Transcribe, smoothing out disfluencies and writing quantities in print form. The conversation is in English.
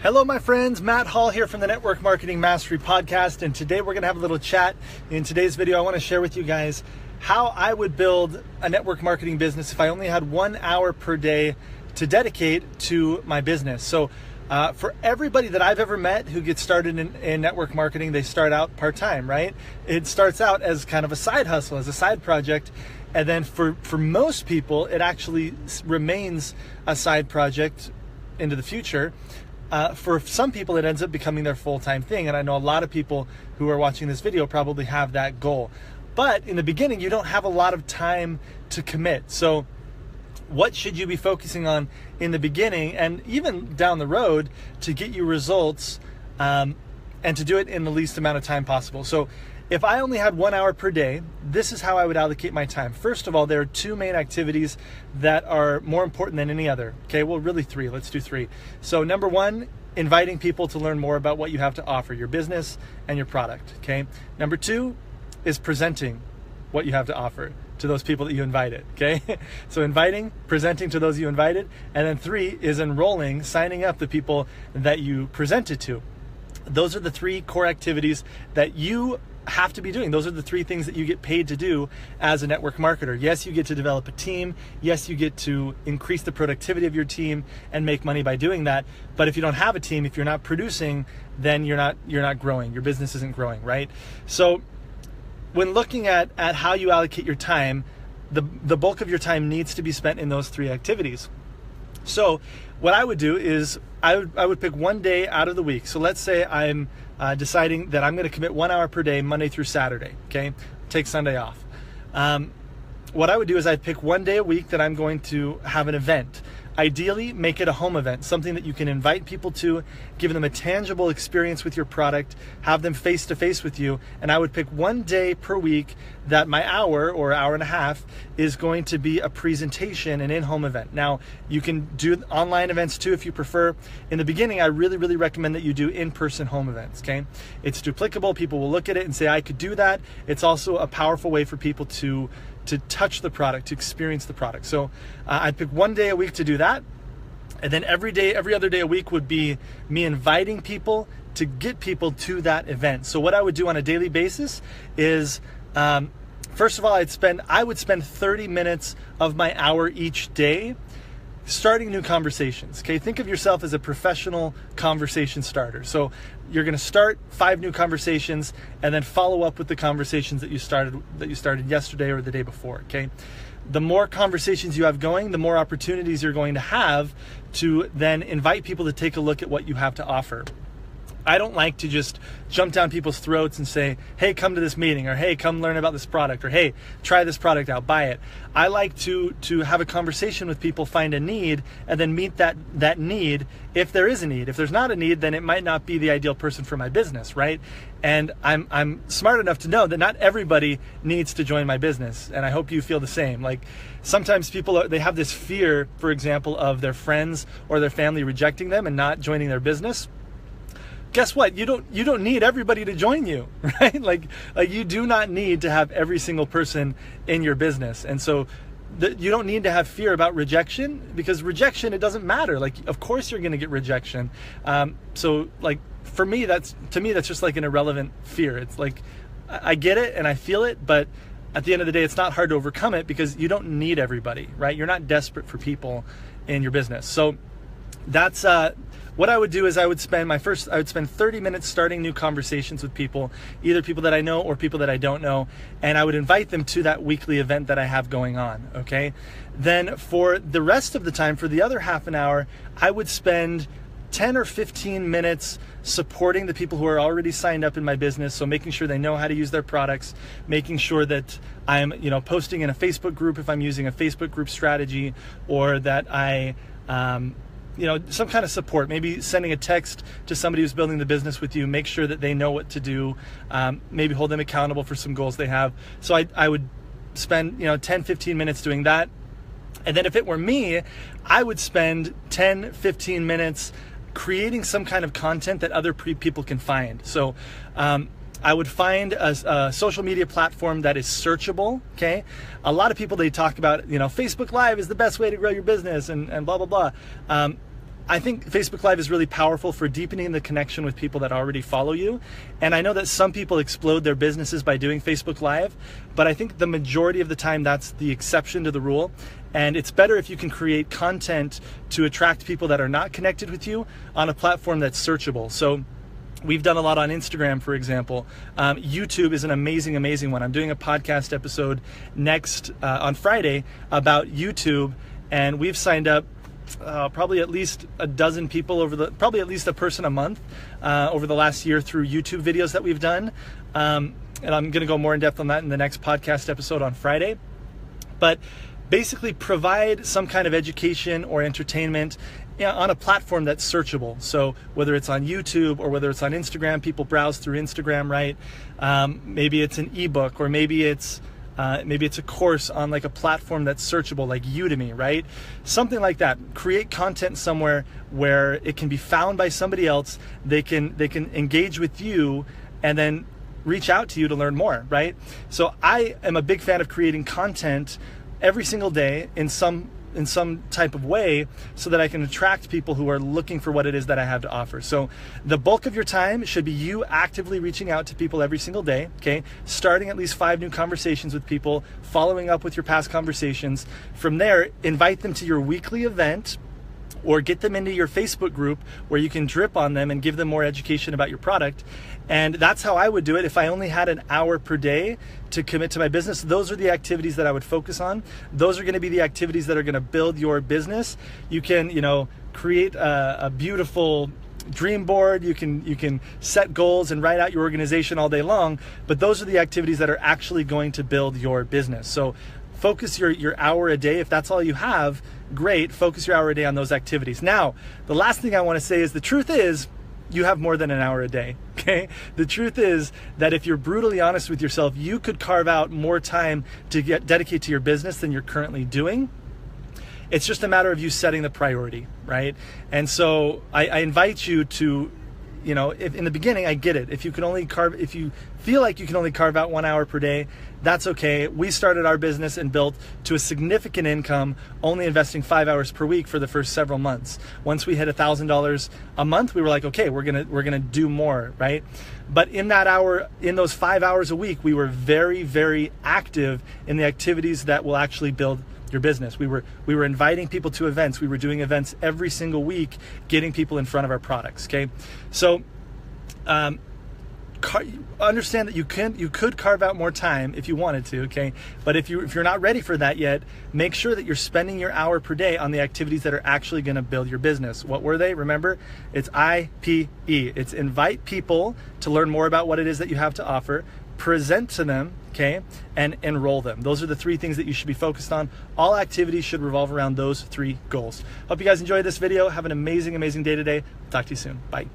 Hello, my friends. Matt Hall here from the Network Marketing Mastery Podcast, and today we're going to have a little chat. In today's video, I want to share with you guys how I would build a network marketing business if I only had 1 hour per day to dedicate to my business. So for everybody that I've ever met who gets started in network marketing, they start out part-time, right? It starts out as kind of a side hustle, as a side project. And then for most people, it actually remains a side project into the future. For some people, it ends up becoming their full-time thing. And I know a lot of people who are watching this video probably have that goal. But in the beginning, you don't have a lot of time to commit. So what should you be focusing on in the beginning and even down the road to get you results and to do it in the least amount of time possible? So if I only had 1 hour per day, this is how I would allocate my time. First of all, there are two main activities that are more important than any other. Okay, well, really three. Let's do three. So number one, inviting people to learn more about what you have to offer, your business and your product. Okay. Number two is presenting what you have to offer to those people that you invited. Okay. So inviting, presenting to those you invited. And then three is enrolling, signing up the people that you presented to. Those are the three core activities that you have to be doing. Those are the three things that you get paid to do as a network marketer. Yes, you get to develop a team. Yes, you get to increase the productivity of your team and make money by doing that. But if you don't have a team, if you're not producing, then you're not growing. Your business isn't growing, right? So when looking at how you allocate your time, the bulk of your time needs to be spent in those three activities. So what I would do is I would pick one day out of the week. So let's say I'm deciding that I'm going to commit 1 hour per day, Monday through Saturday. Okay, take Sunday off. What I would do is I'd pick one day a week that I'm going to have an event. Ideally, make it a home event, something that you can invite people to, give them a tangible experience with your product, have them face to face with you. And I would pick one day per week that my hour or hour and a half is going to be a presentation, an in-home event. Now, you can do online events too if you prefer. In the beginning, I really recommend that you do in-person home events, okay? It's duplicable. People will look at it and say, I could do that. It's also a powerful way for people to touch the product, to experience the product. So I'd pick one day a week to do that. And then every other day a week would be me inviting people to get people to that event. So what I would do on a daily basis is, first of all, I would spend 30 minutes of my hour each day starting new conversations. Okay, think of yourself as a professional conversation starter. So you're going to start 5 new conversations and then follow up with the conversations that you started yesterday or the day before. Okay, the more conversations you have going, the more opportunities you're going to have to then invite people to take a look at what you have to offer. I don't like to just jump down people's throats and say, hey, come to this meeting, or hey, come learn about this product, or hey, try this product out, buy it. I like to have a conversation with people, find a need, and then meet that need if there is a need. If there's not a need, then it might not be the ideal person for my business, right? And I'm smart enough to know that not everybody needs to join my business, and I hope you feel the same. Like sometimes people they have this fear, for example, of their friends or their family rejecting them and not joining their business. Guess what? You don't need everybody to join you, right? Like you do not need to have every single person in your business. And so you don't need to have fear about rejection, because rejection, it doesn't matter. Like, of course you're going to get rejection. So like for me, that's just like an irrelevant fear. It's like, I get it and I feel it, but at the end of the day, it's not hard to overcome it because you don't need everybody, right? You're not desperate for people in your business. So that's, what I would do is I would spend 30 minutes starting new conversations with people, either people that I know or people that I don't know, and I would invite them to that weekly event that I have going on, okay? Then for the rest of the time, for the other half an hour, I would spend 10 or 15 minutes supporting the people who are already signed up in my business. So making sure they know how to use their products, making sure that I'm, posting in a Facebook group if I'm using a Facebook group strategy, or that I, some kind of support, maybe sending a text to somebody who's building the business with you, make sure that they know what to do, maybe hold them accountable for some goals they have. So I would spend, 10, 15 minutes doing that. And then if it were me, I would spend 10, 15 minutes creating some kind of content that other people can find. So I would find a social media platform that is searchable, okay? A lot of people, they talk about, Facebook Live is the best way to grow your business and blah, blah, blah. I think Facebook Live is really powerful for deepening the connection with people that already follow you. And I know that some people explode their businesses by doing Facebook Live, but I think the majority of the time that's the exception to the rule. And it's better if you can create content to attract people that are not connected with you on a platform that's searchable. So we've done a lot on Instagram, for example. YouTube is an amazing one. I'm doing a podcast episode next on Friday about YouTube, and we've signed up probably at least a dozen people probably at least a person a month over the last year through YouTube videos that we've done. And I'm going to go more in depth on that in the next podcast episode on Friday. But basically provide some kind of education or entertainment on a platform that's searchable. So whether it's on YouTube or whether it's on Instagram, people browse through Instagram, right? Maybe it's an ebook, or maybe it's a course on like a platform that's searchable, like Udemy, right? Something like that. Create content somewhere where it can be found by somebody else. They can engage with you and then reach out to you to learn more, right? So I am a big fan of creating content every single day in some type of way, so that I can attract people who are looking for what it is that I have to offer. So the bulk of your time should be you actively reaching out to people every single day, okay? Starting at least 5 new conversations with people, following up with your past conversations. From there, invite them to your weekly event, or get them into your Facebook group where you can drip on them and give them more education about your product. And that's how I would do it. If I only had an hour per day to commit to my business, those are the activities that I would focus on. Those are going to be the activities that are going to build your business. You can, create a beautiful dream board. You can set goals and write out your organization all day long, but those are the activities that are actually going to build your business. So focus your hour a day. If that's all you have, great. Focus your hour a day on those activities. Now, the last thing I want to say is the truth is you have more than an hour a day, okay? The truth is that if you're brutally honest with yourself, you could carve out more time to dedicate to your business than you're currently doing. It's just a matter of you setting the priority, right? And so I invite you to, if in the beginning, I get it. If you feel like you can only carve out 1 hour per day, that's okay. We started our business and built to a significant income, only investing 5 hours per week for the first several months. Once we hit $1,000 a month, we were like, okay, we're gonna do more, right? But in those 5 hours a week, we were very, very active in the activities that will actually build your business. We were inviting people to events. We were doing events every single week, getting people in front of our products. Okay, so understand that you could carve out more time if you wanted to. Okay, but if you're not ready for that yet, make sure that you're spending your hour per day on the activities that are actually going to build your business. What were they? Remember, it's IPE. It's invite people to learn more about what it is that you have to offer, present to them, okay, and enroll them. Those are the 3 things that you should be focused on. All activities should revolve around those 3 goals. Hope you guys enjoyed this video. Have an amazing day today. Talk to you soon. Bye.